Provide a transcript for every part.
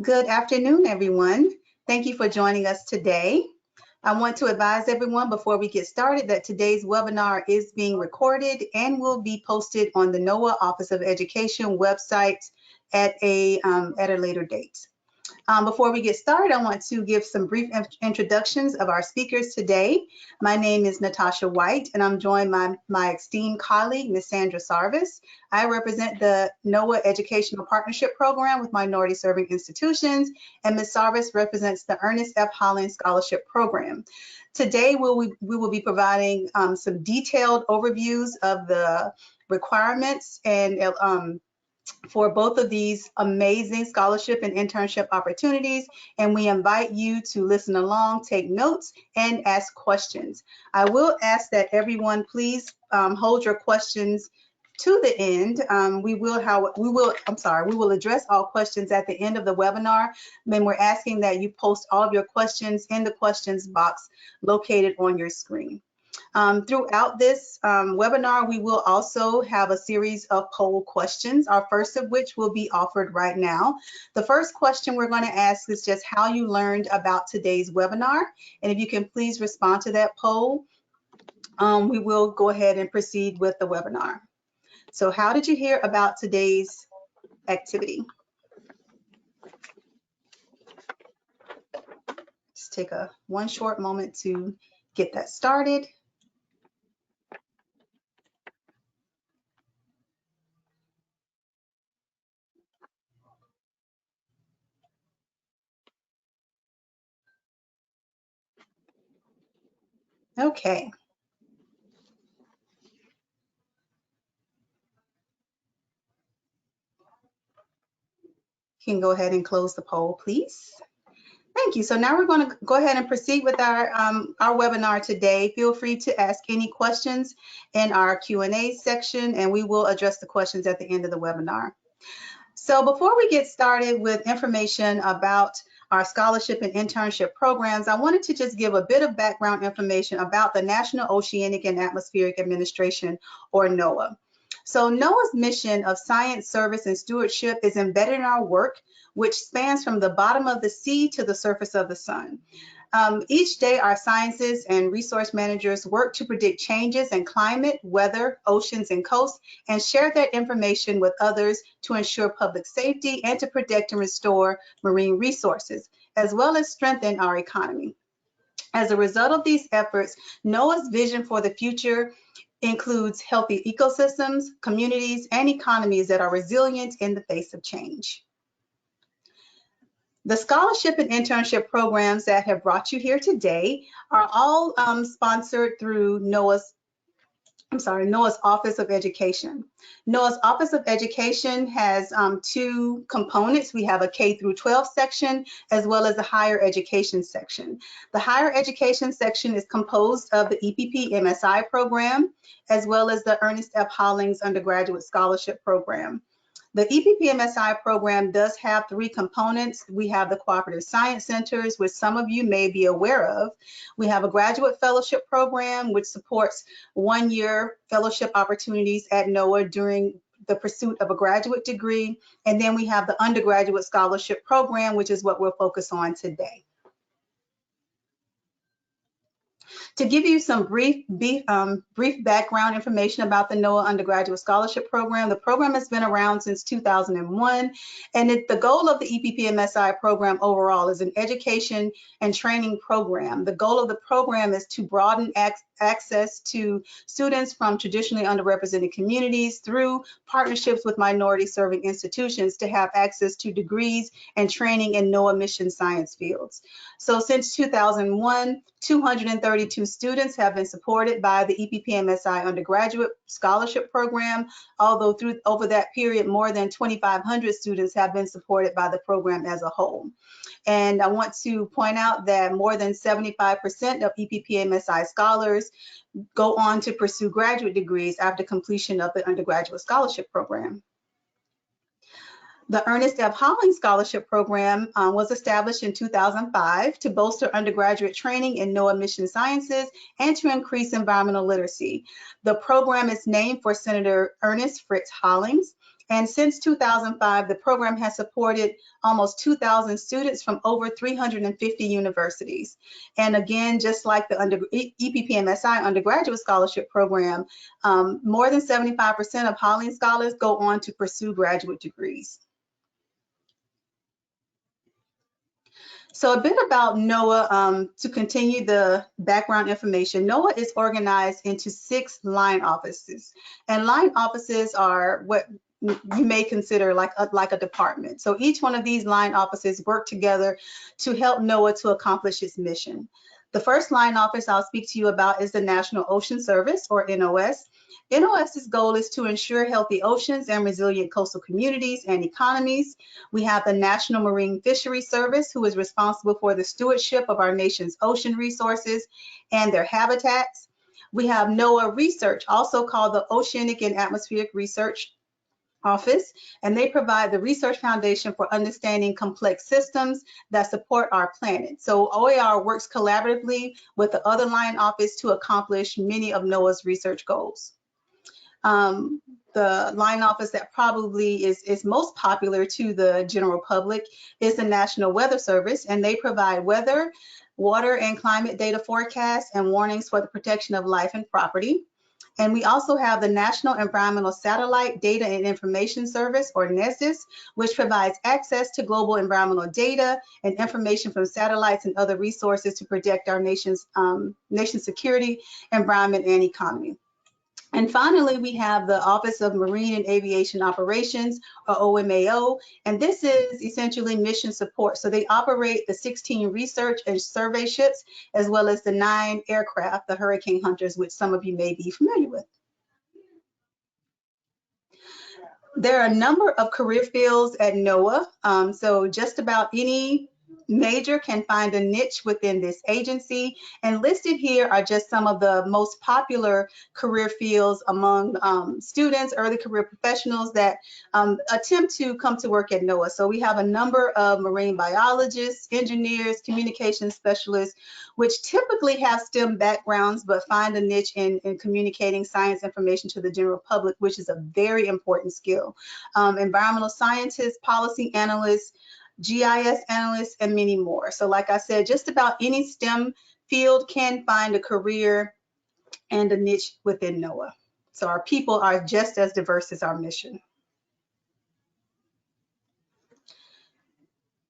Good afternoon, everyone. Thank you for joining us today. I want to advise everyone before we get started that today's webinar is being recorded and will be posted on the NOAA Office of Education website at a later date. Before we get started, I want to give some brief introductions of our speakers today. My name is Natasha White, and I'm joined by my esteemed colleague, Ms. Sandra Sarvis. I represent the NOAA Educational Partnership Program with Minority Serving Institutions, and Ms. Sarvis represents the Ernest F. Hollings Scholarship Program. Today, we will be providing some detailed overviews of the requirements and for both of these amazing scholarship and internship opportunities, and we invite you to listen along, take notes, and ask questions. I will ask that everyone please hold your questions to the end. We will address all questions at the end of the webinar. Then we're asking that you post all of your questions in the questions box located on your screen. Throughout this webinar, we will also have a series of poll questions, our first of which will be offered right now. The first question we're going to ask is just how you learned about today's webinar. And if you can please respond to that poll, we will go ahead and proceed with the webinar. So how did you hear about today's activity? Just take one short moment to get that started. Okay. You can go ahead and close the poll, please. Thank you. So now we're going to go ahead and proceed with our webinar today. Feel free to ask any questions in our Q&A section, and we will address the questions at the end of the webinar. So before we get started with information about our scholarship and internship programs, I wanted to just give a bit of background information about the National Oceanic and Atmospheric Administration, or NOAA. So NOAA's mission of science, service, and stewardship is embedded in our work, which spans from the bottom of the sea to the surface of the sun. Each day, our scientists and resource managers work to predict changes in climate, weather, oceans, and coasts, and share that information with others to ensure public safety and to protect and restore marine resources, as well as strengthen our economy. As a result of these efforts, NOAA's vision for the future includes healthy ecosystems, communities, and economies that are resilient in the face of change. The scholarship and internship programs that have brought you here today are all sponsored through NOAA's Office of Education. NOAA's Office of Education has two components. We have a K through 12 section as well as a higher education section. The higher education section is composed of the EPP MSI program as well as the Ernest F. Hollings Undergraduate Scholarship Program. The EPP MSI program does have three components. We have the Cooperative Science Centers, which some of you may be aware of. We have a Graduate Fellowship Program, which supports one-year fellowship opportunities at NOAA during the pursuit of a graduate degree. And then we have the Undergraduate Scholarship Program, which is what we'll focus on today. To give you some brief background information about the NOAA Undergraduate Scholarship Program, the program has been around since 2001, and the goal of the EPP MSI program overall is an education and training program. The goal of the program is to broaden access to students from traditionally underrepresented communities through partnerships with minority serving institutions to have access to degrees and training in NOAA mission science fields. So since 2001, 232 students have been supported by the EPP MSI Undergraduate Scholarship Program, although over that period, more than 2,500 students have been supported by the program as a whole. And I want to point out that more than 75% of EPP MSI scholars go on to pursue graduate degrees after completion of the undergraduate scholarship program. The Ernest F. Hollings Scholarship Program was established in 2005 to bolster undergraduate training in NOAA mission sciences and to increase environmental literacy. The program is named for Senator Ernest Fritz Hollings, And since 2005, the program has supported almost 2,000 students from over 350 universities. And again, just like the EPP MSI undergraduate scholarship program, more than 75% of Hollings scholars go on to pursue graduate degrees. So a bit about NOAA, to continue the background information. NOAA is organized into 6 line offices, and line offices are what you may consider like a department. So each one of these line offices work together to help NOAA to accomplish its mission. The first line office I'll speak to you about is the National Ocean Service, or NOS. NOS's goal is to ensure healthy oceans and resilient coastal communities and economies. We have the National Marine Fisheries Service, who is responsible for the stewardship of our nation's ocean resources and their habitats. We have NOAA Research, also called the Oceanic and Atmospheric Research Office, and they provide the research foundation for understanding complex systems that support our planet. So OAR works collaboratively with the other line office to accomplish many of NOAA's research goals. The line office that probably is most popular to the general public is the National Weather Service, and they provide weather, water, and climate data forecasts and warnings for the protection of life and property. And we also have the National Environmental Satellite Data and Information Service, or NESDIS, which provides access to global environmental data and information from satellites and other resources to protect our nation's security, environment, and economy. And finally, we have the Office of Marine and Aviation Operations, or OMAO, and this is essentially mission support. So they operate the 16 research and survey ships, as well as the 9 aircraft, the Hurricane Hunters, which some of you may be familiar with. There are a number of career fields at NOAA, so just about any major can find a niche within this agency, and listed here are just some of the most popular career fields among students, early career professionals that attempt to come to work at NOAA. So we have a number of marine biologists, engineers, communication specialists, which typically have STEM backgrounds but find a niche in communicating science information to the general public, which is a very important skill. Environmental scientists, policy analysts, GIS analysts, and many more. So like I said, just about any STEM field can find a career and a niche within NOAA. So our people are just as diverse as our mission.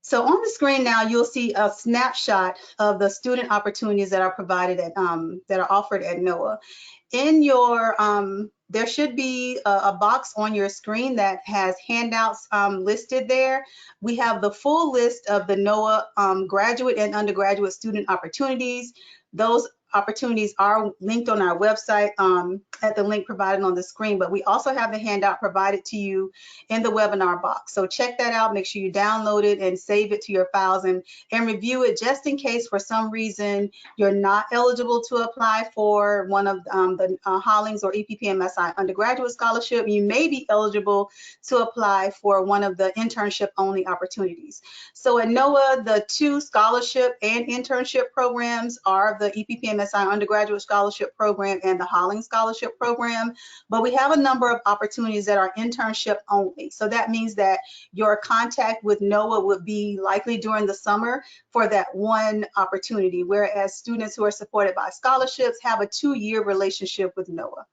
So on the screen now, you'll see a snapshot of the student opportunities that are provided at, that are offered at NOAA. In your, there should be a box on your screen that has handouts listed there. We have the full list of the NOAA graduate and undergraduate student opportunities. Those opportunities are linked on our website at the link provided on the screen, but we also have the handout provided to you in the webinar box. So check that out, make sure you download it and save it to your files and review it, just in case for some reason you're not eligible to apply for one of the Hollings or EPP MSI undergraduate scholarship. You may be eligible to apply for one of the internship only opportunities. So at NOAA, the 2 scholarship and internship programs are the EPP MSI undergraduate scholarship program and the Hollings scholarship program, but we have a number of opportunities that are internship only. So that means that your contact with NOAA would be likely during the summer for that one opportunity, whereas students who are supported by scholarships have a 2-year relationship with NOAA.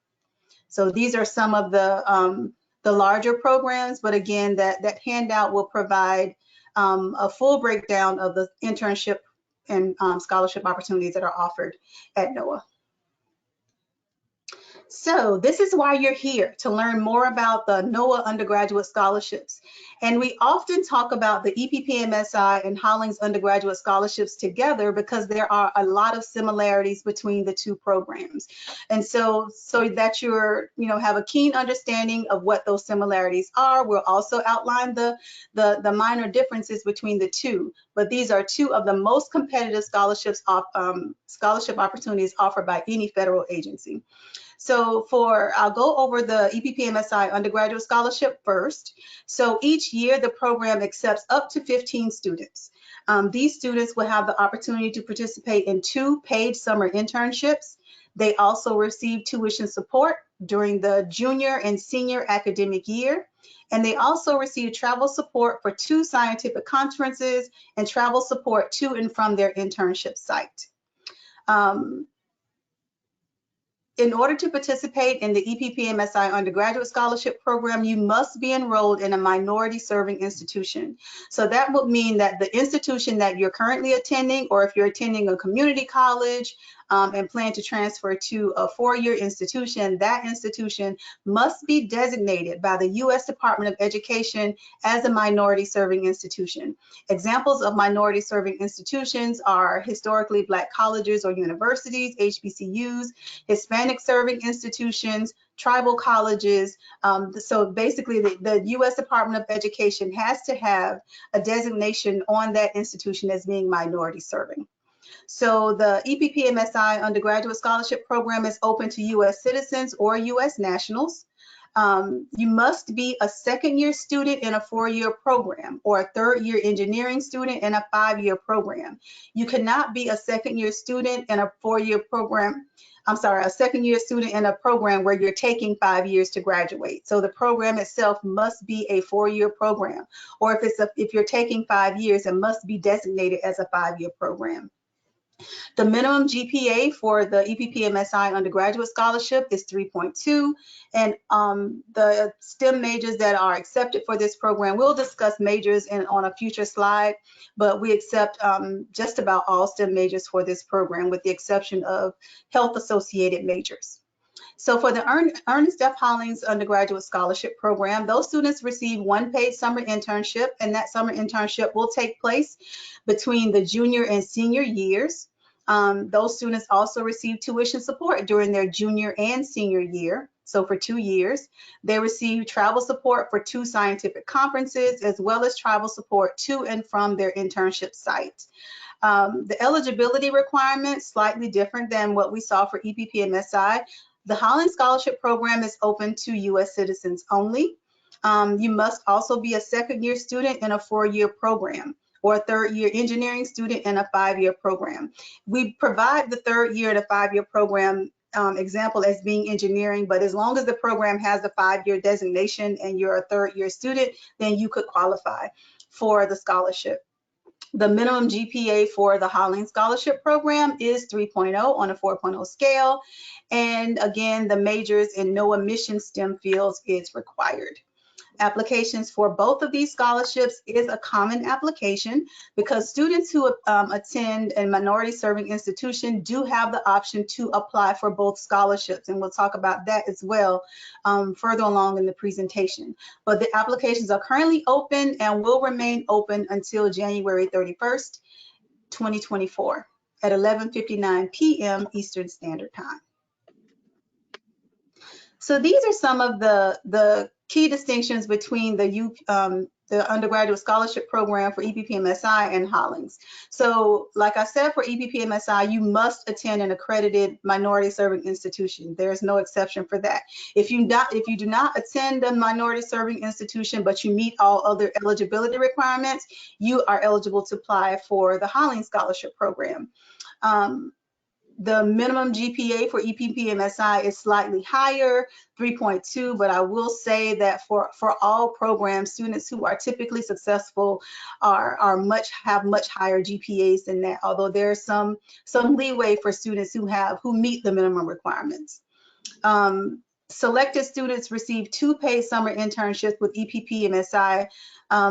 So these are some of the larger programs, but again, that handout will provide a full breakdown of the internship and scholarship opportunities that are offered at NOAA. So this is why you're here, to learn more about the NOAA undergraduate scholarships. And we often talk about the EPP MSI and Hollings undergraduate scholarships together because there are a lot of similarities between the 2 programs. And so that you're, have a keen understanding of what those similarities are, we'll also outline the minor differences between the 2. But these are 2 of the most competitive scholarships, scholarship opportunities offered by any federal agency. So I'll go over the EPP MSI undergraduate scholarship first. So each year the program accepts up to 15 students. These students will have the opportunity to participate in 2 paid summer internships. They also receive tuition support during the junior and senior academic year. And they also receive travel support for 2 scientific conferences and travel support to and from their internship site. In order to participate in the EPP MSI undergraduate scholarship program, you must be enrolled in a minority serving institution. So that would mean that the institution that you're currently attending, or if you're attending a community college and plan to transfer to a 4-year institution, that institution must be designated by the U.S. Department of Education as a minority serving institution. Examples of minority serving institutions are historically Black colleges or universities, HBCUs, Hispanic serving institutions, tribal colleges. So basically the U.S. Department of Education has to have a designation on that institution as being minority serving. So the EPP MSI undergraduate scholarship program is open to U.S. citizens or U.S. nationals. You must be a 2nd-year student in a 4-year program, or a 3rd-year engineering student in a 5-year program. You cannot be a 2nd-year student in a 4-year program. I'm sorry, a 2nd-year student in a program where you're taking 5 years to graduate. So the program itself must be a 4-year program, or if you're taking 5 years, it must be designated as a 5-year program. The minimum GPA for the EPP MSI undergraduate scholarship is 3.2, and the STEM majors that are accepted for this program, we'll discuss majors on a future slide, but we accept just about all STEM majors for this program, with the exception of health-associated majors. So for the Ernest F. Hollings undergraduate scholarship program, those students receive 1 paid summer internship, and that summer internship will take place between the junior and senior years. Those students also receive tuition support during their junior and senior year. So for 2 years, they receive travel support for 2 scientific conferences, as well as travel support to and from their internship site. The eligibility requirements, slightly different than what we saw for EPP MSI. The Hollings Scholarship Program is open to U.S. citizens only. You must also be a 2nd-year student in a 4-year program, or a 3rd-year engineering student in a 5-year program. We provide the 3rd year and a 5-year program example as being engineering, but as long as the program has a 5-year designation and you're a 3rd-year student, then you could qualify for the scholarship. The minimum GPA for the Hollings Scholarship Program is 3.0 on a 4.0 scale. And again, the majors in NOAA mission STEM fields is required. Applications for both of these scholarships is a common application, because students who attend a minority serving institution do have the option to apply for both scholarships, and we'll talk about that as well further along in the presentation. But the applications are currently open and will remain open until January 31st, 2024 at 11:59 p.m. Eastern Standard Time. So these are some of the key distinctions between the undergraduate scholarship program for EPP MSI and Hollings. So like I said, for EPP MSI, you must attend an accredited minority serving institution. There's no exception for that. If you do not attend a minority serving institution, but you meet all other eligibility requirements, you are eligible to apply for the Hollings Scholarship Program. The minimum GPA for EPP MSI is slightly higher, 3.2, but I will say that for all programs, students who are typically successful have much higher GPAs than that, although there's some leeway for students who meet the minimum requirements. Selected students receive 2 paid summer internships with EPP MSI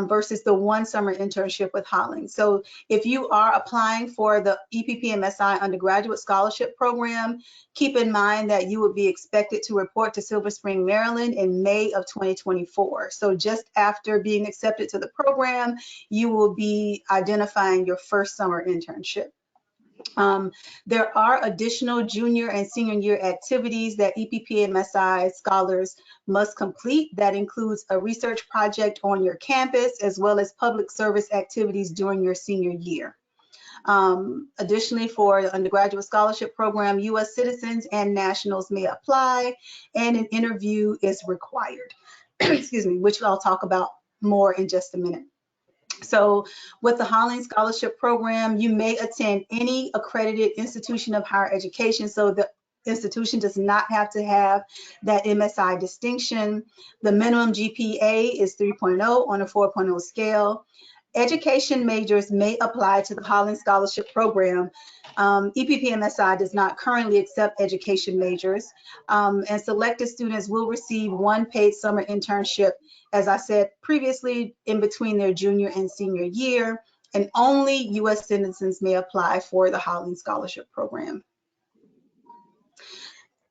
versus the 1 summer internship with Hollings. So if you are applying for the EPP MSI undergraduate scholarship program, keep in mind that you will be expected to report to Silver Spring, Maryland in May of 2024. So just after being accepted to the program, you will be identifying your first summer internship. There are additional junior and senior year activities that EPP MSI scholars must complete. That includes a research project on your campus, as well as public service activities during your senior year. Additionally, for the undergraduate scholarship program, U.S. citizens and nationals may apply, and an interview is required, excuse me, which I'll talk about more in just a minute. So with the Hollings Scholarship Program, you may attend any accredited institution of higher education. So the institution does not have to have that MSI distinction. The minimum GPA is 3.0 on a 4.0 scale. Education majors may apply to the Hollings Scholarship Program. EPP MSI does not currently accept education majors, and selected students will receive one paid summer internship, as I said previously, in between their junior and senior year, and only U.S. citizens may apply for the Hollings Scholarship Program.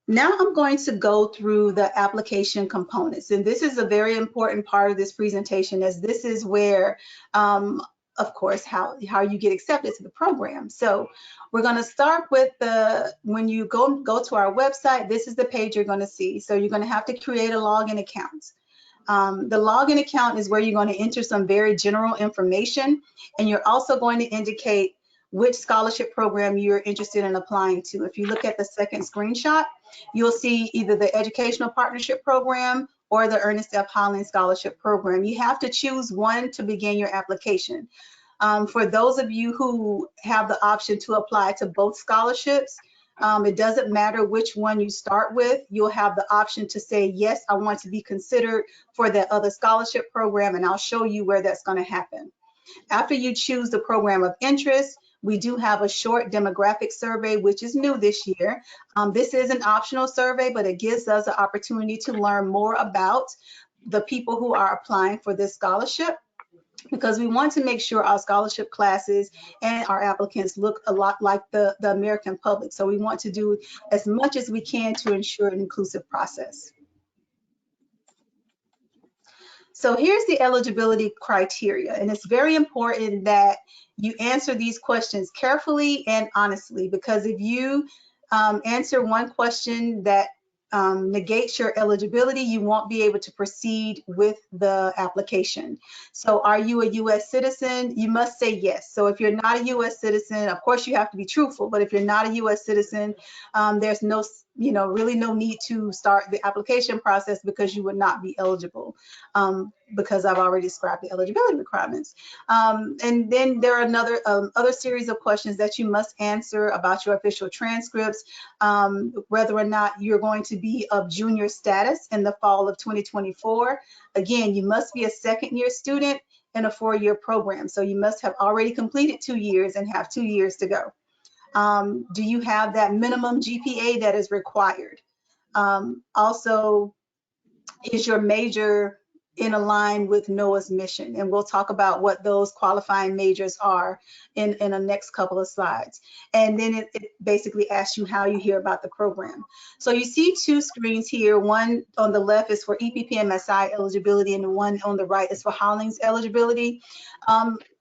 Now I'm going to go through the application components, and this is a very important part of this presentation, as this is where, of course, how you get accepted to the program. So we're going to start with when you go to our website, this is the page you're going to see. So you're going to have to create a login account. The login account is where you're going to enter some very general information, and you're also going to indicate which scholarship program you're interested in applying to. If you look at the second screenshot, you'll see either the Educational Partnership Program or the Ernest F. Hollings Scholarship Program. You have to choose one to begin your application. For those of you who have the option to apply to both scholarships, it doesn't matter which one you start with. You'll have the option to say, yes, I want to be considered for that other scholarship program, and I'll show you where that's going to happen. After you choose the program of interest, we do have a short demographic survey, which is new this year. This is an optional survey, but it gives us an opportunity to learn more about the people who are applying for this scholarship, because we want to make sure our scholarship classes and our applicants look a lot like the American public. So we want to do as much as we can to ensure an inclusive process. So here's the eligibility criteria, and it's very important that you answer these questions carefully and honestly, because if you answer one question that negates your eligibility, you won't be able to proceed with the application. So are you a U.S. citizen? You must say yes. So if you're not a U.S. citizen, of course you have to be truthful, but if you're not a U.S. citizen, there's really no need to start the application process, because you would not be eligible, because I've already described the eligibility requirements. And then there are other series of questions that you must answer about your official transcripts, whether or not you're going to be of junior status in the fall of 2024. Again, you must be a second-year student in a 4-year program, so you must have already completed 2 years and have 2 years to go. Do you have that minimum GPA that is required? Also, is your major in line with NOAA's mission? And we'll talk about what those qualifying majors are in the next couple of slides. And then it basically asks you how you hear about the program. So you see two screens here. One on the left is for EPP MSI eligibility, and the one on the right is for Hollings eligibility.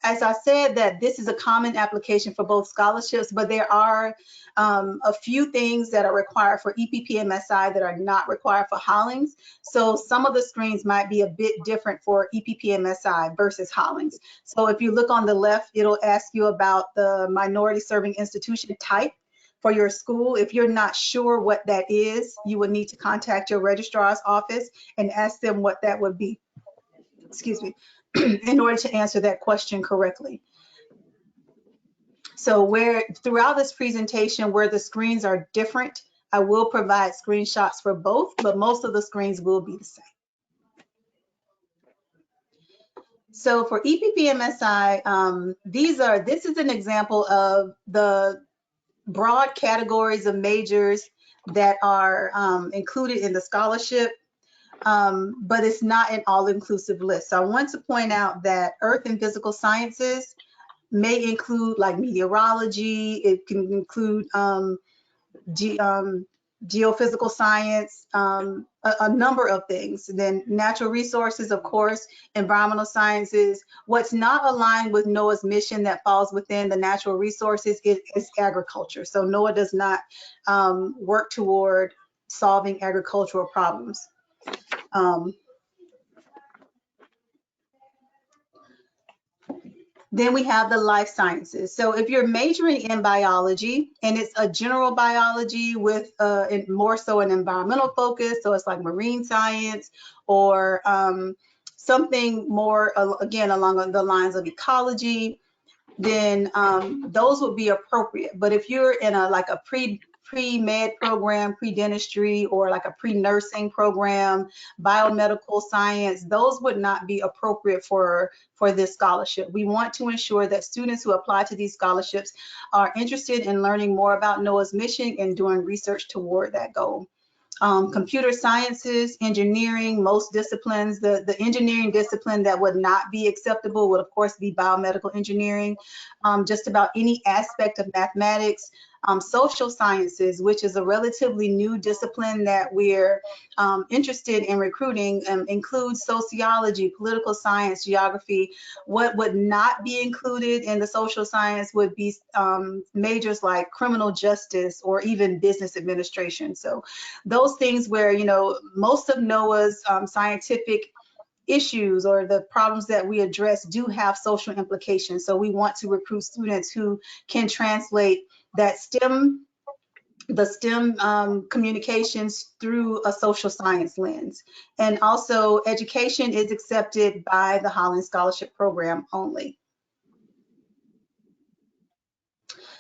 As I said, that this is a common application for both scholarships, but there are a few things that are required for EPP MSI that are not required for Hollings. So some of the screens might be a bit different for EPP MSI versus Hollings. So if you look on the left, it'll ask you about the minority serving institution type for your school. If you're not sure what that is, you would need to contact your registrar's office and ask them what that would be, excuse me, in order to answer that question correctly. So throughout this presentation, where the screens are different, I will provide screenshots for both, but most of the screens will be the same. So for EPP MSI, this is an example of the broad categories of majors that are included in the scholarship, but it's not an all-inclusive list. So I want to point out that Earth and Physical Sciences may include like meteorology, it can include geophysical science, a number of things. And then natural resources, of course, environmental sciences. What's not aligned with NOAA's mission that falls within the natural resources is agriculture. So NOAA does not work toward solving agricultural problems. Then we have the life sciences. So if you're majoring in biology, and it's a general biology with more so an environmental focus, so it's like marine science or something more, again, along the lines of ecology, then those would be appropriate. But if you're in a pre-med program, pre-dentistry, or like a pre-nursing program, biomedical science, those would not be appropriate for this scholarship. We want to ensure that students who apply to these scholarships are interested in learning more about NOAA's mission and doing research toward that goal. Computer sciences, engineering, most disciplines. The engineering discipline that would not be acceptable would of course be biomedical engineering. Just about any aspect of mathematics. Social sciences, which is a relatively new discipline that we're interested in recruiting, includes sociology, political science, geography. What would not be included in the social science would be majors like criminal justice or even business administration. So those things where, you know, most of NOAA's scientific issues or the problems that we address do have social implications. So we want to recruit students who can translate that the STEM communications through a social science lens. And also education is accepted by the Hollings Scholarship Program only.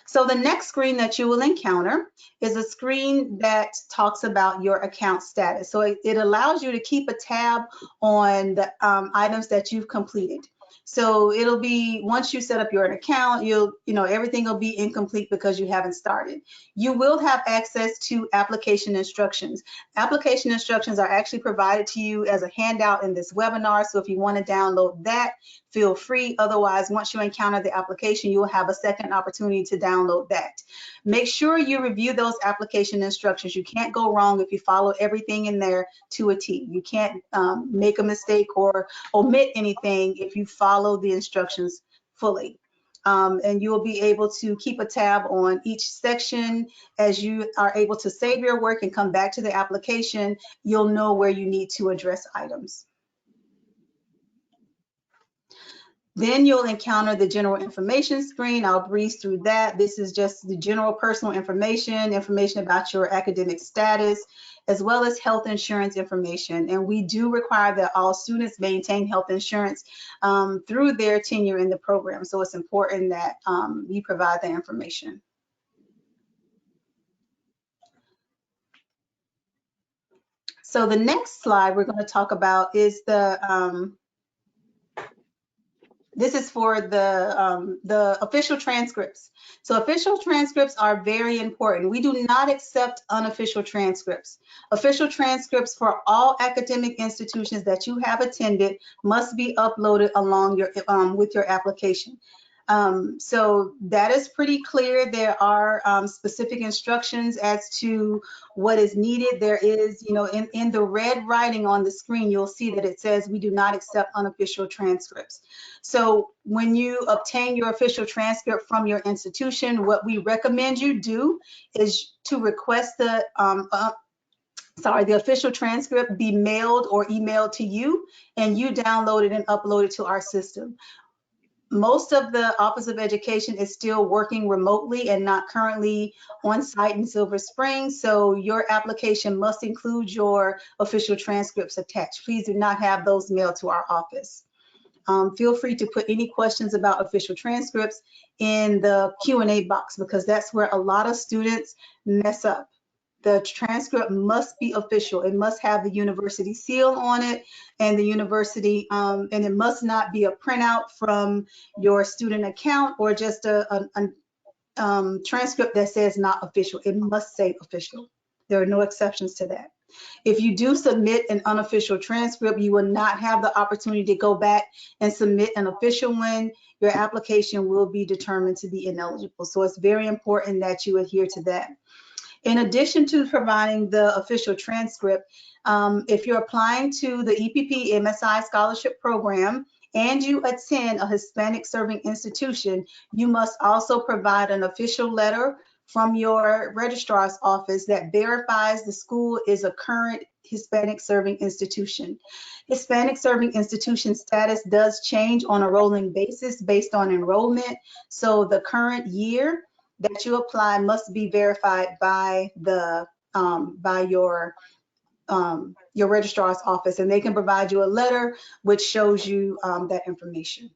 So the next screen that you will encounter is a screen that talks about your account status. So it allows you to keep a tab on the items that you've completed. So it'll be, once you set up your account, everything will be incomplete because you haven't started. You will have access to application instructions. Application instructions are actually provided to you as a handout in this webinar. So if you want to download that, feel free. Otherwise, once you encounter the application, you will have a second opportunity to download that. Make sure you review those application instructions. You can't go wrong if you follow everything in there to a T. You can't make a mistake or omit anything if you follow the instructions fully. And you will be able to keep a tab on each section. As you are able to save your work and come back to the application, you'll know where you need to address items. Then you'll encounter the general information screen. I'll breeze through that. This is just the general personal information about your academic status, as well as health insurance information. And we do require that all students maintain health insurance through their tenure in the program. So it's important that you provide that information. So the next slide we're going to talk about is this is for the official transcripts. So official transcripts are very important. We do not accept unofficial transcripts. Official transcripts for all academic institutions that you have attended must be uploaded along with your application. So that is pretty clear. There are specific instructions as to what is needed. There is, in the red writing on the screen, you'll see that it says we do not accept unofficial transcripts. So when you obtain your official transcript from your institution, what we recommend you do is to request the official transcript be mailed or emailed to you, and you download it and upload it to our system. Most of the Office of Education is still working remotely and not currently on site in Silver Springs, so your application must include your official transcripts attached. Please do not have those mailed to our office. Feel free to put any questions about official transcripts in the Q&A box, because that's where a lot of students mess up. The transcript must be official. It must have the university seal on it, and the university, and it must not be a printout from your student account or just a transcript that says not official. It must say official. There are no exceptions to that. If you do submit an unofficial transcript, you will not have the opportunity to go back and submit an official one. Your application will be determined to be ineligible. So it's very important that you adhere to that. In addition to providing the official transcript, if you're applying to the EPP MSI Scholarship Program and you attend a Hispanic serving institution, you must also provide an official letter from your registrar's office that verifies the school is a current Hispanic serving institution. Hispanic serving institution status does change on a rolling basis based on enrollment. So the current year that you apply must be verified by the your registrar's office, and they can provide you a letter which shows you that information.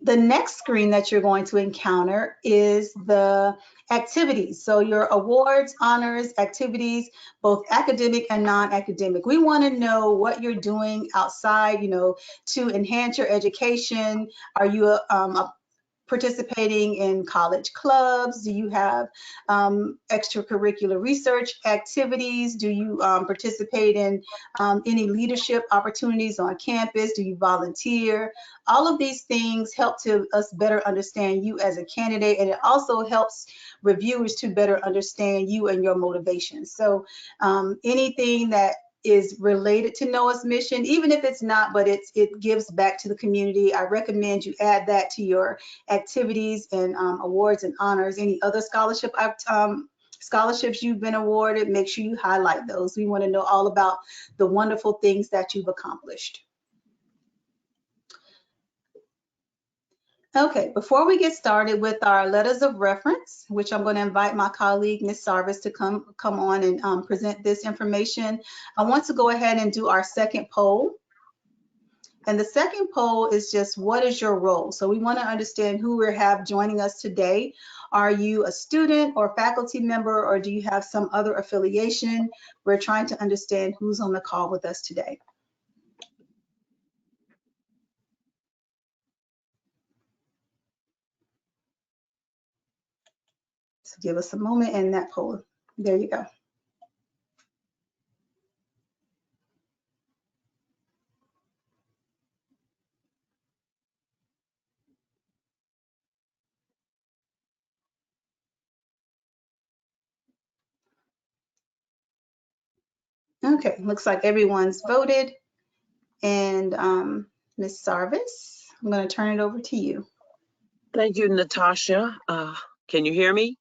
The next screen that you're going to encounter is the activities. So your awards, honors, activities, both academic and non-academic. We want to know what you're doing outside, to enhance your education. Are you a participating in college clubs? Do you have extracurricular research activities? Do you participate in any leadership opportunities on campus? Do you volunteer? All of these things help to us better understand you as a candidate, and it also helps reviewers to better understand you and your motivations. So anything that is related to NOAA's mission, even if it's not, but it gives back to the community, I recommend you add that to your activities and awards and honors. Any other scholarships you've been awarded, make sure you highlight those. We want to know all about the wonderful things that you've accomplished. Okay, before we get started with our letters of reference, which I'm going to invite my colleague, Ms. Sarvis, to come on and present this information, I want to go ahead and do our second poll. And the second poll is just, what is your role? So we want to understand who we have joining us today. Are you a student or faculty member, or do you have some other affiliation? We're trying to understand who's on the call with us today. So give us a moment and that poll. There you go. Okay, looks like everyone's voted. And Ms. Sarvis, I'm going to turn it over to you. Thank you, Natasha. Can you hear me?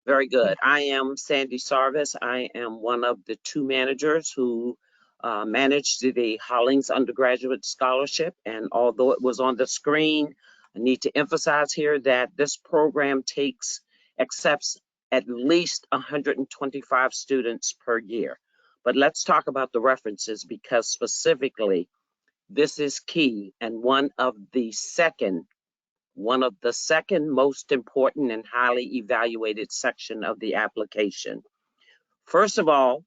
Very good. I am Sandy Sarvis. I am one of the two managers who managed the Hollings Undergraduate Scholarship. And although it was on the screen, I need to emphasize here that this program accepts at least 125 students per year. But let's talk about the references, because specifically, this is key and one of the second most important and highly evaluated section of the application. First of all,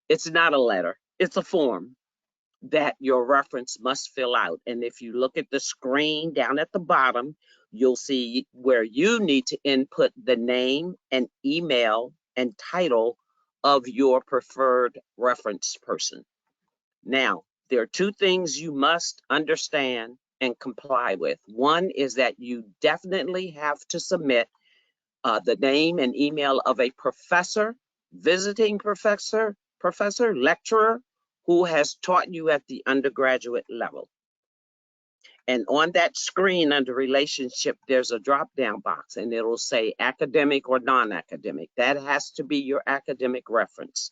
it's not a letter, it's a form that your reference must fill out. And if you look at the screen down at the bottom, you'll see where you need to input the name and email and title of your preferred reference person. Now, there are two things you must understand and comply with. One is that you definitely have to submit the name and email of a professor, visiting professor, lecturer who has taught you at the undergraduate level. And on that screen under relationship, there's a drop-down box and it'll say academic or non-academic. That has to be your academic reference.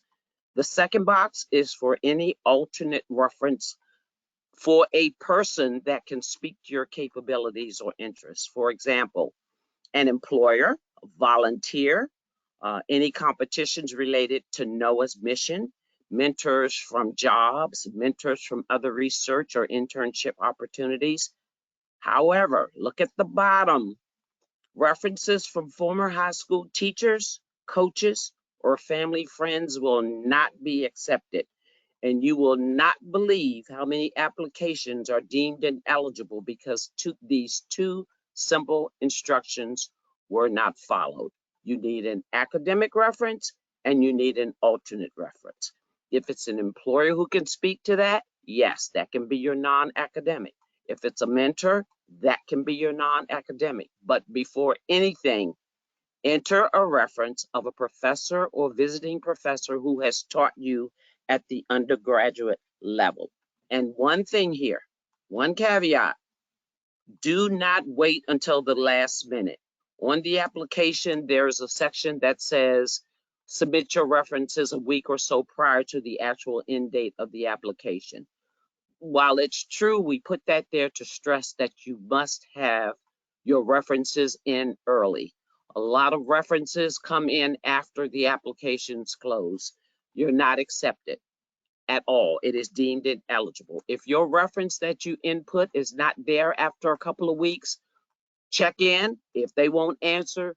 The second box is for any alternate reference for a person that can speak to your capabilities or interests. For example, an employer, a volunteer, any competitions related to NOAA's mission, mentors from jobs, mentors from other research or internship opportunities. However, look at the bottom. References from former high school teachers, coaches, or family friends will not be accepted. And you will not believe how many applications are deemed ineligible because these two simple instructions were not followed. You need an academic reference and you need an alternate reference. If it's an employer who can speak to that, yes, that can be your non-academic. If it's a mentor, that can be your non-academic. But before anything, enter a reference of a professor or visiting professor who has taught you at the undergraduate level. And one thing here, one caveat, do not wait until the last minute. On the application, there's a section that says submit your references a week or so prior to the actual end date of the application. While it's true, we put that there to stress that you must have your references in early. A lot of references come in after the applications close. You're not accepted. at all. It is deemed ineligible. If your reference that you input is not there after a couple of weeks, check in. If they won't answer,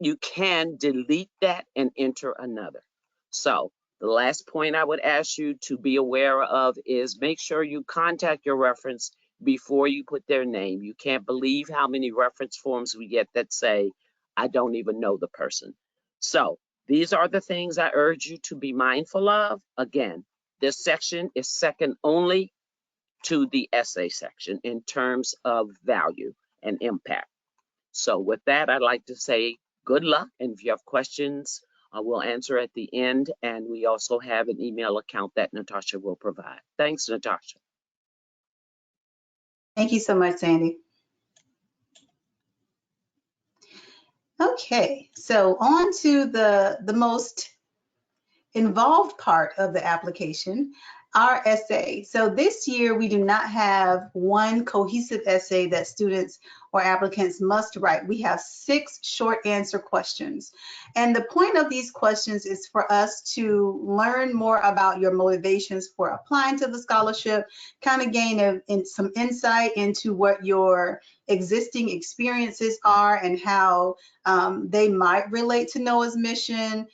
you can delete that and enter another. So the last point I would ask you to be aware of is make sure you contact your reference before you put their name. You can't believe how many reference forms we get that say, I don't even know the person. So these are the things I urge you to be mindful of. Again, this section is second only to the essay section in terms of value and impact. So with that, I'd like to say good luck. And if you have questions, we'll answer at the end. And we also have an email account that Natasha will provide. Thanks, Natasha. Thank you so much, Sandy. Okay, so on to the most involved part of the application, our essay. So this year we do not have one cohesive essay that students or applicants must write. We have 6 short answer questions. And the point of these questions is for us to learn more about your motivations for applying to the scholarship, kind of gain some insight into what your existing experiences are and how they might relate to NOAA's mission.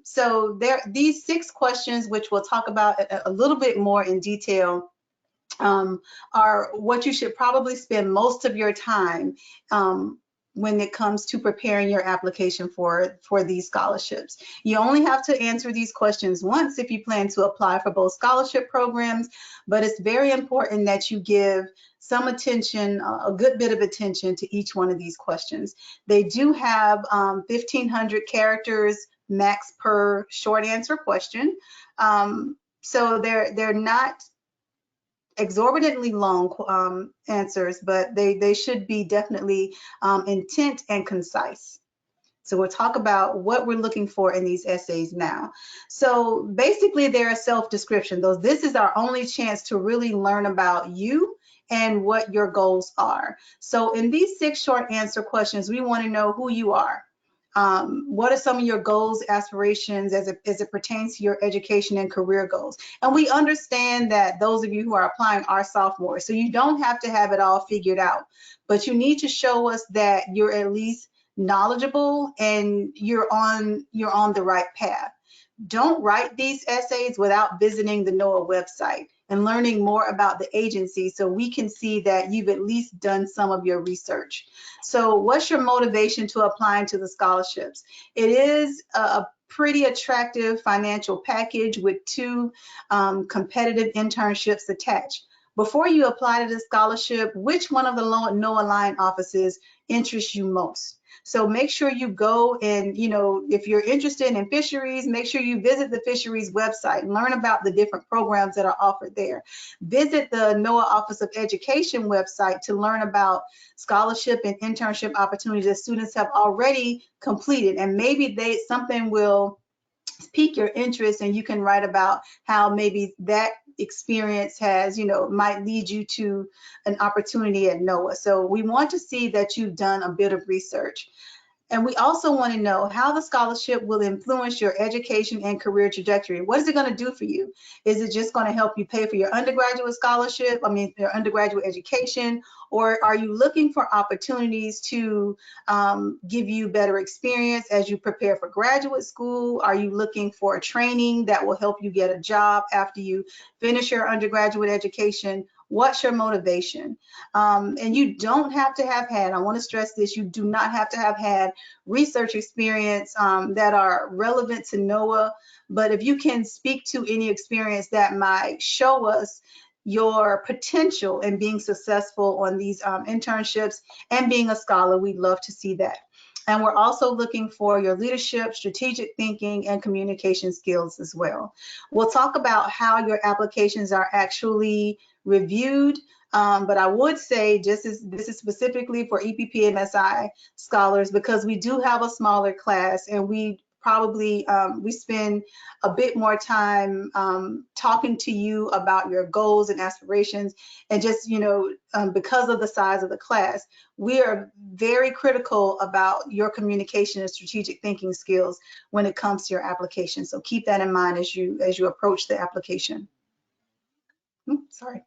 So these 6 questions, which we'll talk about a little bit more in detail, are what you should probably spend most of your time when it comes to preparing your application for these scholarships. You only have to answer these questions once if you plan to apply for both scholarship programs, but it's very important that you give some attention, a good bit of attention to each one of these questions. They do have 1,500 characters max per short answer question. So they're not exorbitantly long answers, but they should be definitely intent and concise. So we'll talk about what we're looking for in these essays now. So basically they're a self-description. This is our only chance to really learn about you and what your goals are. So in these 6 short answer questions, we want to know who you are. What are some of your goals, aspirations as it pertains to your education and career goals? And we understand that those of you who are applying are sophomores, so you don't have to have it all figured out, but you need to show us that you're at least knowledgeable and you're on the right path. Don't write these essays without visiting the NOAA website and learning more about the agency so we can see that you've at least done some of your research. So what's your motivation to applying to the scholarships? It is a pretty attractive financial package with 2 competitive internships attached. Before you apply to the scholarship, which one of the NOAA line offices interests you most? So make sure you go and, if you're interested in fisheries, make sure you visit the fisheries website and learn about the different programs that are offered there. Visit the NOAA Office of Education website to learn about scholarship and internship opportunities that students have already completed, and maybe something will pique your interest and you can write about how maybe that experience has, might lead you to an opportunity at NOAA. So we want to see that you've done a bit of research. And we also want to know how the scholarship will influence your education and career trajectory. What is it going to do for you? Is it just going to help you pay for your undergraduate scholarship, your undergraduate education, or are you looking for opportunities to give you better experience as you prepare for graduate school? Are you looking for training that will help you get a job after you finish your undergraduate education? What's your motivation? And you don't have to have had, I want to stress this, you do not have to have had research experience that are relevant to NOAA, but if you can speak to any experience that might show us your potential in being successful on these internships and being a scholar, we'd love to see that. And we're also looking for your leadership, strategic thinking, and communication skills as well. We'll talk about how your applications are actually reviewed, but I would say this is specifically for EPP and MSI scholars because we do have a smaller class and we probably we spend a bit more time talking to you about your goals and aspirations, and just, you know, because of the size of the class, we are very critical about your communication and strategic thinking skills when it comes to your application. So keep that in mind as you approach the application. Sorry.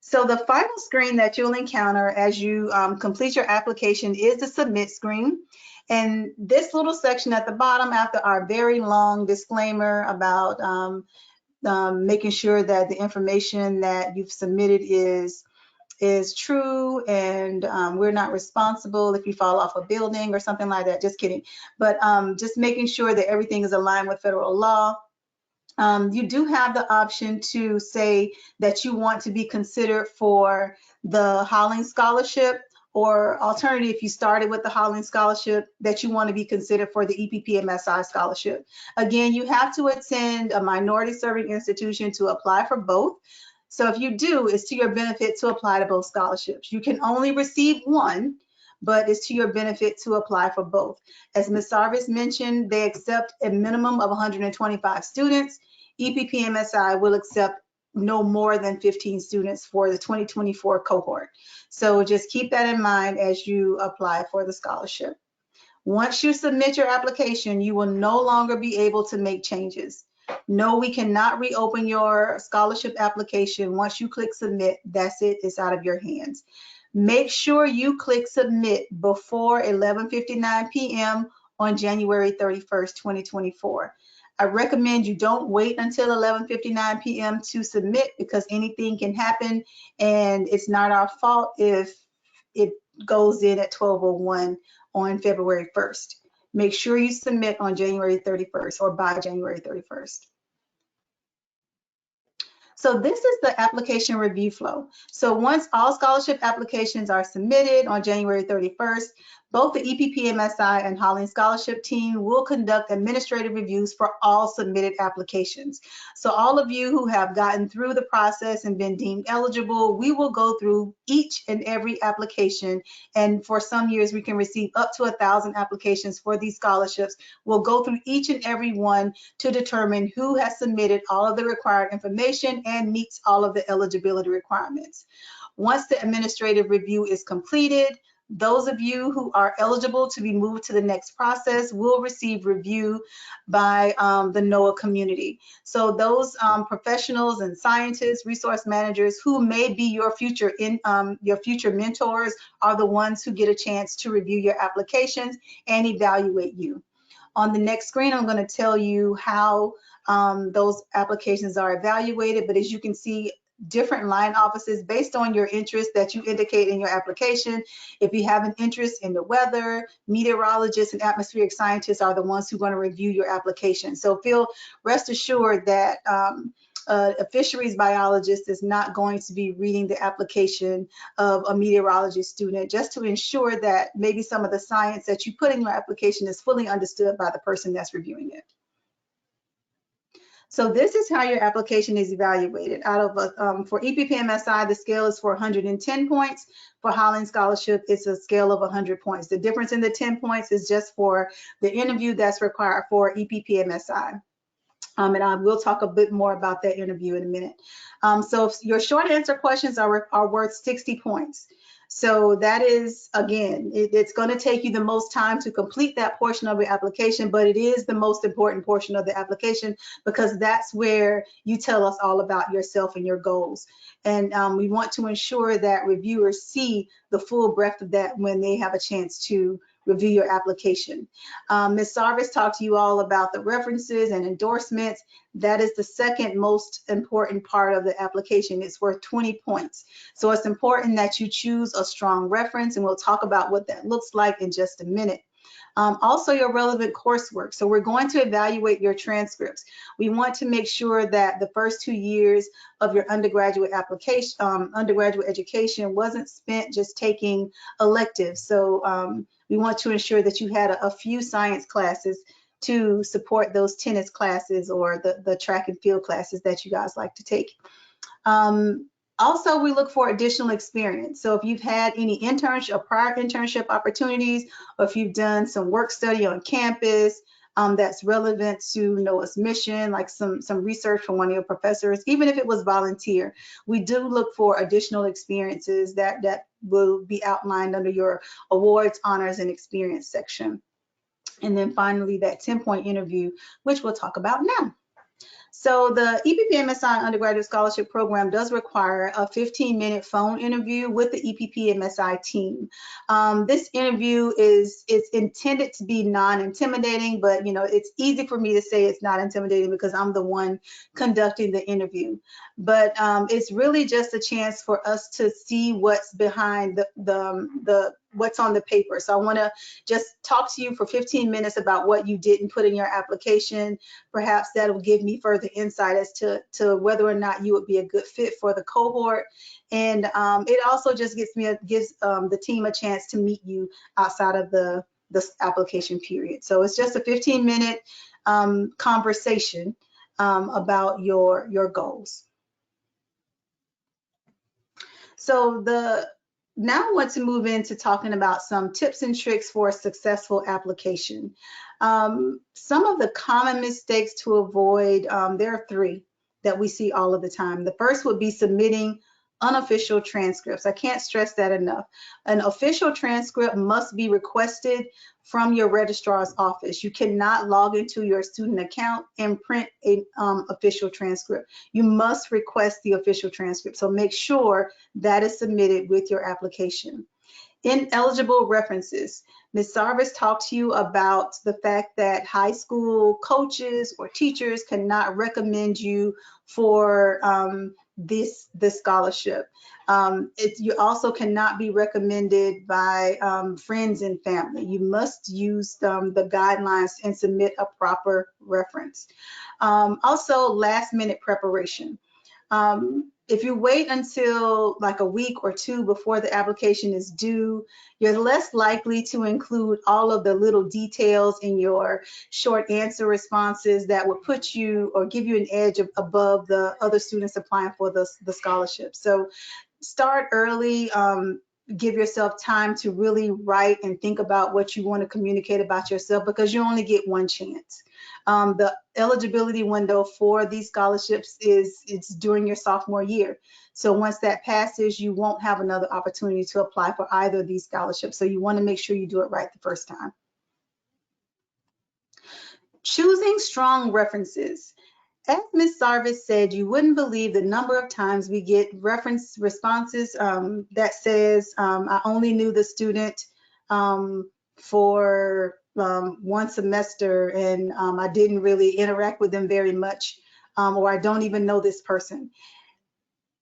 So the final screen that you'll encounter as you complete your application is the submit screen. And this little section at the bottom, after our very long disclaimer about making sure that the information that you've submitted is true, and we're not responsible if you fall off a building or something like that, just kidding. But just making sure that everything is aligned with federal law. You do have the option to say that you want to be considered for the Hollings Scholarship, or alternatively, if you started with the Hollings Scholarship, that you want to be considered for the EPP MSI Scholarship. Again, you have to attend a minority serving institution to apply for both. So if you do, it's to your benefit to apply to both scholarships. You can only receive one, but it's to your benefit to apply for both. As Ms. Sarvis mentioned, they accept a minimum of 125 students. EPP MSI will accept no more than 15 students for the 2024 cohort. So just keep that in mind as you apply for the scholarship. Once you submit your application, you will no longer be able to make changes. No, we cannot reopen your scholarship application. Once you click submit, that's it, it's out of your hands. Make sure you click submit before 11:59 p.m. on January 31st, 2024. I recommend you don't wait until 11:59 p.m. to submit, because anything can happen, and it's not our fault if it goes in at 12:01 on February 1st. Make sure you submit on January 31st or by January 31st. So this is the application review flow. So once all scholarship applications are submitted on January 31st, both the EPP MSI and Hollings Scholarship team will conduct administrative reviews for all submitted applications. So all of you who have gotten through the process and been deemed eligible, we will go through each and every application. And for some years, we can receive up to 1,000 applications for these scholarships. We'll go through each and every one to determine who has submitted all of the required information and meets all of the eligibility requirements. Once the administrative review is completed, those of you who are eligible to be moved to the next process will receive review by the NOAA community. So those professionals and scientists, resource managers who may be your future mentors are the ones who get a chance to review your applications and evaluate you. On the next screen, I'm going to tell you how those applications are evaluated, but as you can see, different line offices based on your interest that you indicate in your application. If you have an interest in the weather, meteorologists and atmospheric scientists are the ones who are going to review your application. So rest assured that a fisheries biologist is not going to be reading the application of a meteorology student, just to ensure that maybe some of the science that you put in your application is fully understood by the person that's reviewing it. So this is how your application is evaluated. Out of for EPP MSI, the scale is for 110 points. For Hollings Scholarship, it's a scale of 100 points. The difference in the 10 points is just for the interview that's required for EPP MSI. And I will talk a bit more about that interview in a minute. So your short answer questions are worth 60 points. So that is, again, it's going to take you the most time to complete that portion of your application, but it is the most important portion of the application, because that's where you tell us all about yourself and your goals. And we want to ensure that reviewers see the full breadth of that when they have a chance to review your application. Ms. Sarvis talked to you all about the references and endorsements. That is the second most important part of the application. It's worth 20 points. So it's important that you choose a strong reference, and we'll talk about what that looks like in just a minute. Also, your relevant coursework. So we're going to evaluate your transcripts. We want to make sure that the first 2 years of your undergraduate application, undergraduate education wasn't spent just taking electives. So we want to ensure that you had a few science classes to support those tennis classes or the track and field classes that you guys like to take. Also, we look for additional experience. So if you've had any internship or prior internship opportunities, or if you've done some work study on campus, that's relevant to NOAA's mission, like some research from one of your professors, even if it was volunteer. We do look for additional experiences that will be outlined under your awards, honors, and experience section. And then finally, that 10-point interview, which we'll talk about now. So the EPP MSI Undergraduate Scholarship Program does require a 15-minute phone interview with the EPP MSI team. This interview is intended to be non-intimidating, but it's easy for me to say it's not intimidating because I'm the one conducting the interview. But it's really just a chance for us to see what's behind the what's on the paper. So I want to just talk to you for 15 minutes about what you didn't put in your application. Perhaps that'll give me further insight as to whether or not you would be a good fit for the cohort. And it also just gives the team a chance to meet you outside of the application period. So it's just a 15-minute conversation about your goals. So now I want to move into talking about some tips and tricks for a successful application. Some of the common mistakes to avoid, there are 3 that we see all of the time. The first would be submitting unofficial transcripts. I can't stress that enough. An official transcript must be requested from your registrar's office. You cannot log into your student account and print an official transcript. You must request the official transcript. So make sure that is submitted with your application. Ineligible references. Ms. Sarvis talked to you about the fact that high school coaches or teachers cannot recommend you for this scholarship. You also cannot be recommended by friends and family. You must use the guidelines and submit a proper reference. Also, last minute preparation. If you wait until like a week or 2 before the application is due, you're less likely to include all of the little details in your short answer responses that would put you or give you an edge above the other students applying for the scholarship. So start early. Give yourself time to really write and think about what you want to communicate about yourself, because you only get one chance. The eligibility window for these scholarships it's during your sophomore year. So once that passes, you won't have another opportunity to apply for either of these scholarships. So you want to make sure you do it right the first time. Choosing strong references. As Ms. Sarvis said, you wouldn't believe the number of times we get reference responses that says, I only knew the student for 1 semester and I didn't really interact with them very much, or I don't even know this person.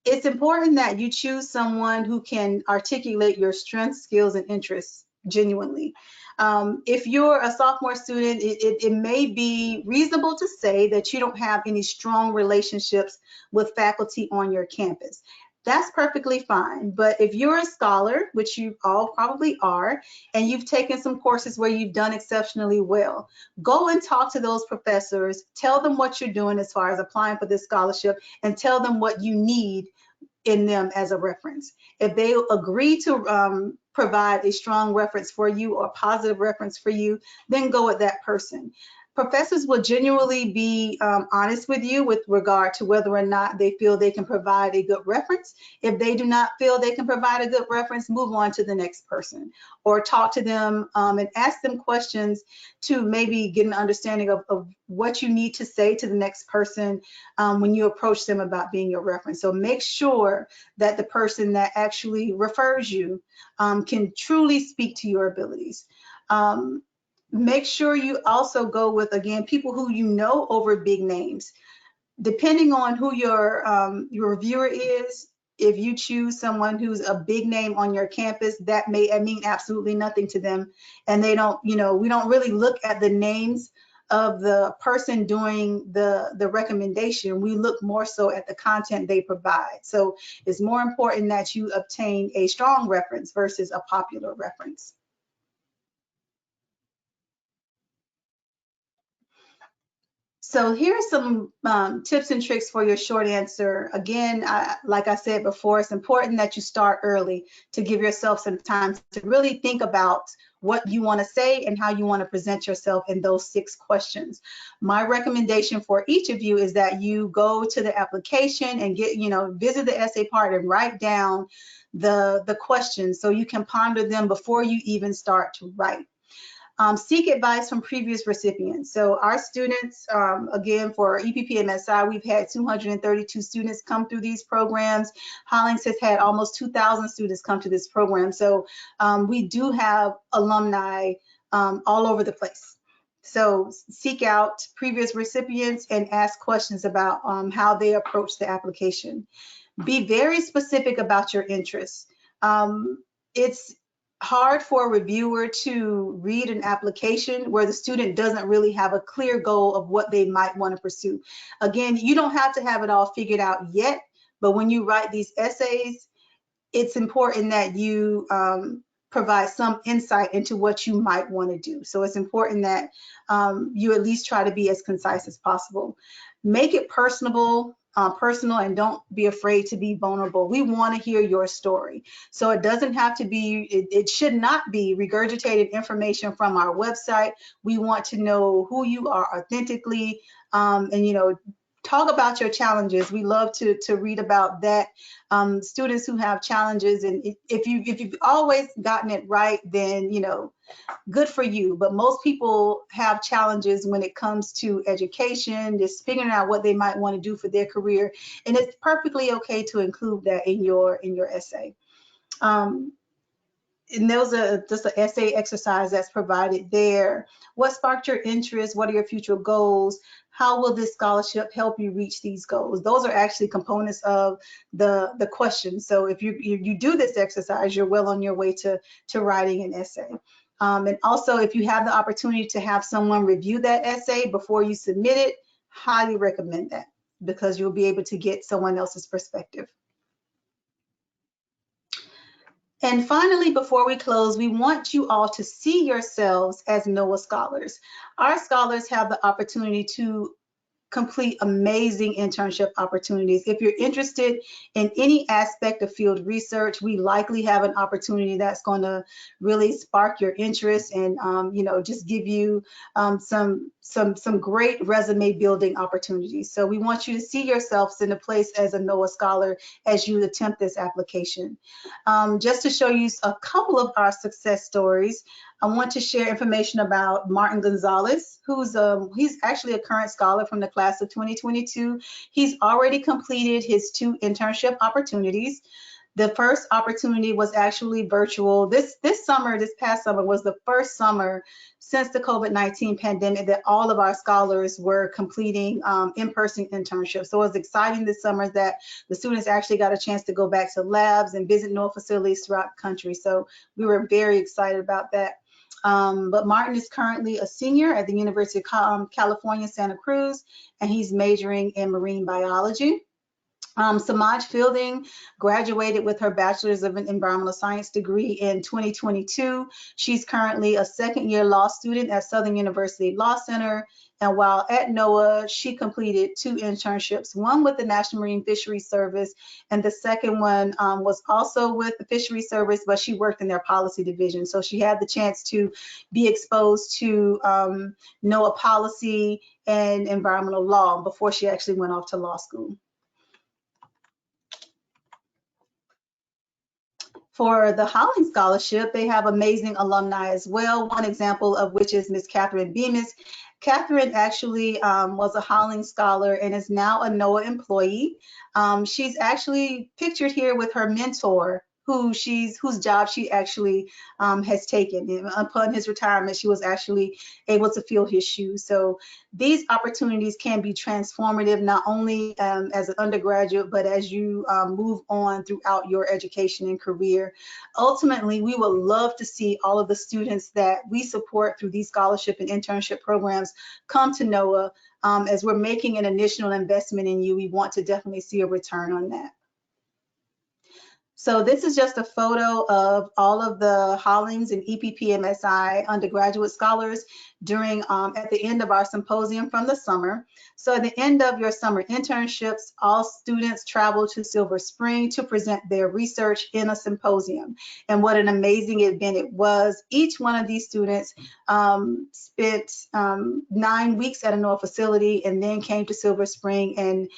It's important that you choose someone who can articulate your strengths, skills, and interests genuinely. If you're a sophomore student, it may be reasonable to say that you don't have any strong relationships with faculty on your campus. That's perfectly fine. But if you're a scholar, which you all probably are, and you've taken some courses where you've done exceptionally well, go and talk to those professors, tell them what you're doing as far as applying for this scholarship, and tell them what you need in them as a reference. If they agree to provide a strong reference for you or a positive reference for you, then go with that person. Professors will genuinely be honest with you with regard to whether or not they feel they can provide a good reference. If they do not feel they can provide a good reference, move on to the next person, or talk to them and ask them questions to maybe get an understanding of what you need to say to the next person when you approach them about being your reference. So make sure that the person that actually refers you can truly speak to your abilities. Make sure you also go with, again, people who you know over big names. Depending on who your reviewer is, if you choose someone who's a big name on your campus, that may mean absolutely nothing to them. And they don't, we don't really look at the names of the person doing the recommendation. We look more so at the content they provide. So it's more important that you obtain a strong reference versus a popular reference. So here are some tips and tricks for your short answer. Again, like I said before, it's important that you start early to give yourself some time to really think about what you want to say and how you want to present yourself in those 6 questions. My recommendation for each of you is that you go to the application and visit the essay part and write down the questions so you can ponder them before you even start to write. Seek advice from previous recipients. So our students, again, for EPP MSI, we've had 232 students come through these programs. Hollings has had almost 2,000 students come to this program. So we do have alumni all over the place. So seek out previous recipients and ask questions about how they approach the application. Be very specific about your interests. It's hard for a reviewer to read an application where the student doesn't really have a clear goal of what they might want to pursue. Again, you don't have to have it all figured out yet, but when you write these essays, it's important that you provide some insight into what you might want to do. So it's important that you at least try to be as concise as possible. Make it personal, and don't be afraid to be vulnerable. We want to hear your story. So it doesn't have to be, it should not be regurgitated information from our website. We want to know who you are authentically, and talk about your challenges. We love to read about that. Students who have challenges, and if you've always gotten it right, then good for you. But most people have challenges when it comes to education, just figuring out what they might want to do for their career, and it's perfectly okay to include that in your essay. And there's just an essay exercise that's provided there. What sparked your interest? What are your future goals? How will this scholarship help you reach these goals? Those are actually components of the question. So if you do this exercise, you're well on your way to writing an essay. And also, if you have the opportunity to have someone review that essay before you submit it, highly recommend that, because you'll be able to get someone else's perspective. And finally, before we close, we want you all to see yourselves as NOAA scholars. Our scholars have the opportunity to complete amazing internship opportunities. If you're interested in any aspect of field research, we likely have an opportunity that's going to really spark your interest and just give you some great resume building opportunities. So we want you to see yourselves in a place as a NOAA scholar as you attempt this application. Just to show you a couple of our success stories, I want to share information about Martin Gonzalez, he's actually a current scholar from the class of 2022. He's already completed his 2 internship opportunities. The first opportunity was actually virtual. This past summer was the first summer since the COVID-19 pandemic that all of our scholars were completing in-person internships. So it was exciting this summer that the students actually got a chance to go back to labs and visit NOAA facilities throughout the country. So we were very excited about that. But Martin is currently a senior at the University of California, Santa Cruz, and he's majoring in marine biology. Samaj Fielding graduated with her Bachelor's of Environmental Science degree in 2022. She's currently a second-year law student at Southern University Law Center. And while at NOAA, she completed 2 internships, one with the National Marine Fisheries Service, and the second one was also with the Fisheries Service, but she worked in their policy division. So she had the chance to be exposed to NOAA policy and environmental law before she actually went off to law school. For the Hollings Scholarship, they have amazing alumni as well, one example of which is Ms. Catherine Bemis. Catherine actually was a Hollings scholar and is now a NOAA employee. She's actually pictured here with her mentor, whose job she actually has taken. And upon his retirement, she was actually able to fill his shoes. So these opportunities can be transformative, not only as an undergraduate, but as you move on throughout your education and career. Ultimately, we would love to see all of the students that we support through these scholarship and internship programs come to NOAA. As we're making an initial investment in you, we want to definitely see a return on that. So this is just a photo of all of the Hollings and EPP MSI undergraduate scholars during at the end of our symposium from the summer. So at the end of your summer internships, all students travel to Silver Spring to present their research in a symposium. And what an amazing event it was. Each one of these students spent 9 weeks at a NOAA facility and then came to Silver Spring and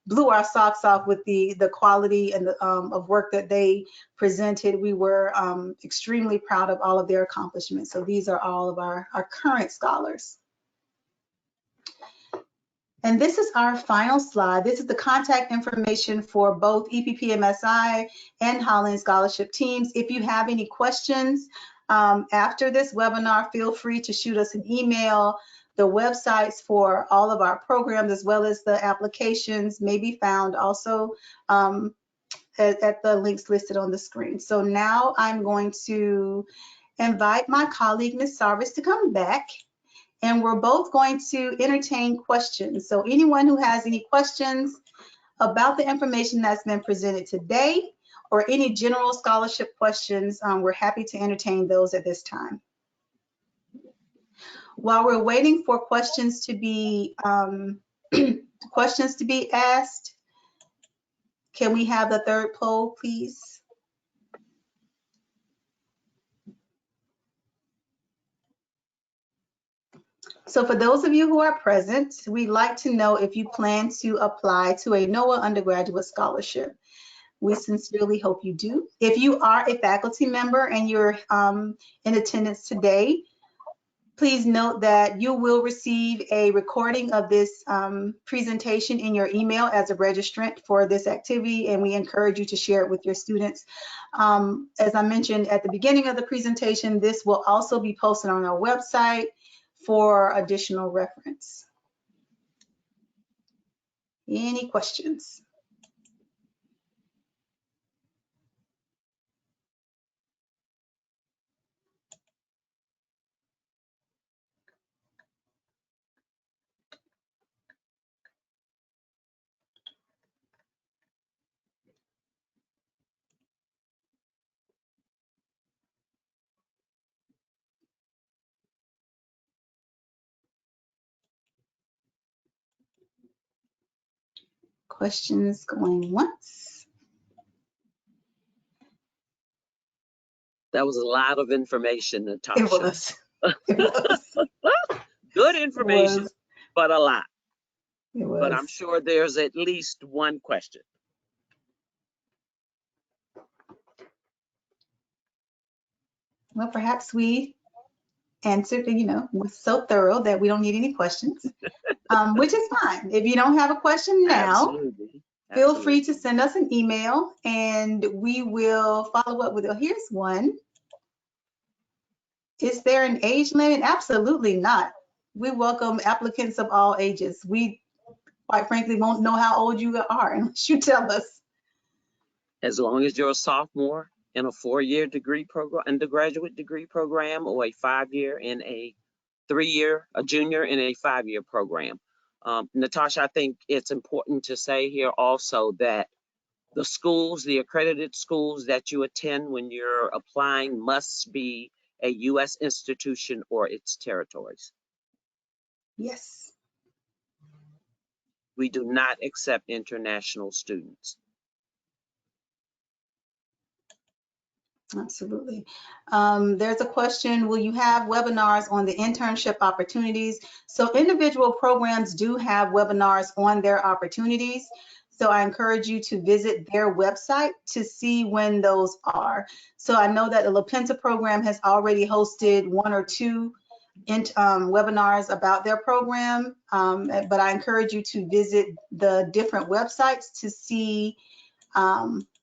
blew our socks off with the quality and the, of work that they presented. We were extremely proud of all of their accomplishments. So these are all of our current scholars. And this is our final slide. This is the contact information for both EPP MSI and Hollings scholarship teams. If you have any questions after this webinar, feel free to shoot us an email. The websites for all of our programs, as well as the applications, may be found also at the links listed on the screen. So now I'm going to invite my colleague, Ms. Sarvis, to come back. And we're both going to entertain questions. So anyone who has any questions about the information that's been presented today, or any general scholarship questions, we're happy to entertain those at this time. While we're waiting for questions to be asked, can we have the third poll, please? So for those of you who are present, we'd like to know if you plan to apply to a NOAA undergraduate scholarship. We sincerely hope you do. If you are a faculty member and you're in attendance today, please note that you will receive a recording of this presentation in your email as a registrant for this activity, and we encourage you to share it with your students. As I mentioned at the beginning of the presentation, this will also be posted on our website for additional reference. Any questions? Questions going once? That was a lot of information, Natasha. It was. It was. Good information, but a lot. It was. But I'm sure there's at least one question. Well, perhaps we answered, was so thorough that we don't need any questions, which is fine. If you don't have a question now, Absolutely. Feel free to send us an email and we will follow up with it. Here's one. Is there an age limit? Absolutely not. We welcome applicants of all ages. We, quite frankly, won't know how old you are unless you tell us. As long as you're a sophomore in a 4-year degree program, undergraduate degree program, or a 5-year in a 3-year, a junior in a 5-year program. Natasha, I think it's important to say here also that the schools, the accredited schools that you attend when you're applying must be a U.S. institution or its territories. Yes. We do not accept international students. Absolutely. There's a question, will you have webinars on the internship opportunities? So individual programs do have webinars on their opportunities. So I encourage you to visit their website to see when those are. So I know that the La Penta program has already hosted 1 or 2 webinars about their program, but I encourage you to visit the different websites to see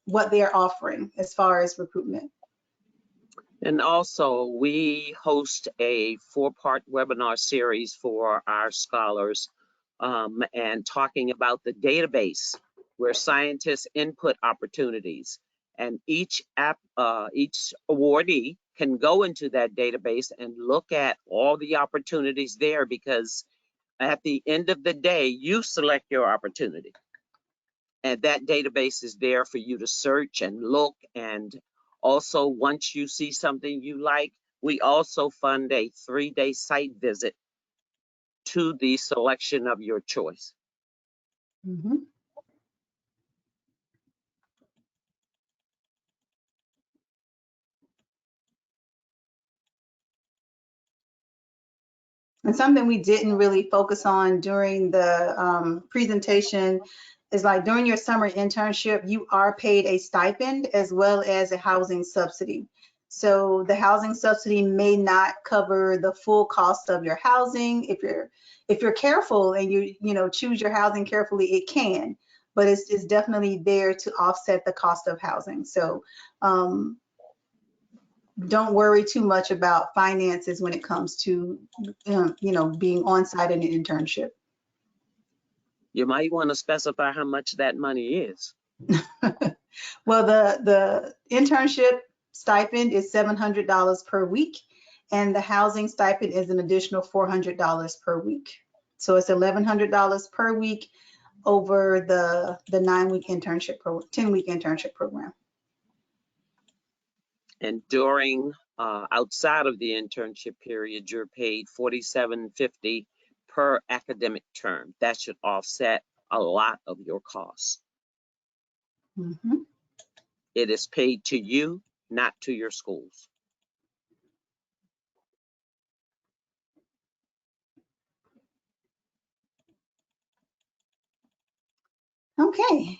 what they're offering as far as recruitment. And also, we host a 4-part webinar series for our scholars and talking about the database where scientists input opportunities. And each awardee can go into that database and look at all the opportunities there, because at the end of the day, you select your opportunity. And that database is there for you to search and look. And also, once you see something you like, we also fund a 3-day site visit to the selection of your choice. Mhm. And something we didn't really focus on during the presentation is like during your summer internship, you are paid a stipend as well as a housing subsidy. So the housing subsidy may not cover the full cost of your housing. If you're careful and you choose your housing carefully, it can, but it's definitely there to offset the cost of housing. So don't worry too much about finances when it comes to, being on site in an internship. You might want to specify how much that money is. Well, the internship stipend is $700 per week, and the housing stipend is an additional $400 per week. So it's $1,100 per week over the 9-week internship 10-week internship program. And during outside of the internship period, you're paid $47.50 per academic term. That should offset a lot of your costs. Mm-hmm. It is paid to you, not to your schools. Okay.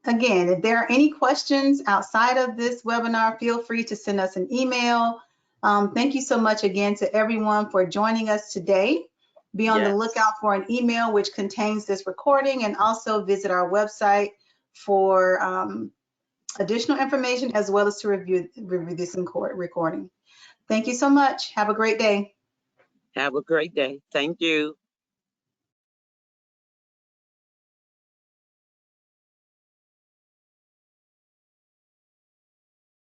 Again, if there are any questions outside of this webinar, feel free to send us an email. Thank you so much again to everyone for joining us today. Be on the lookout for an email which contains this recording, and also visit our website for additional information as well as to review this recording. Thank you so much. Have a great day. Have a great day. Thank you.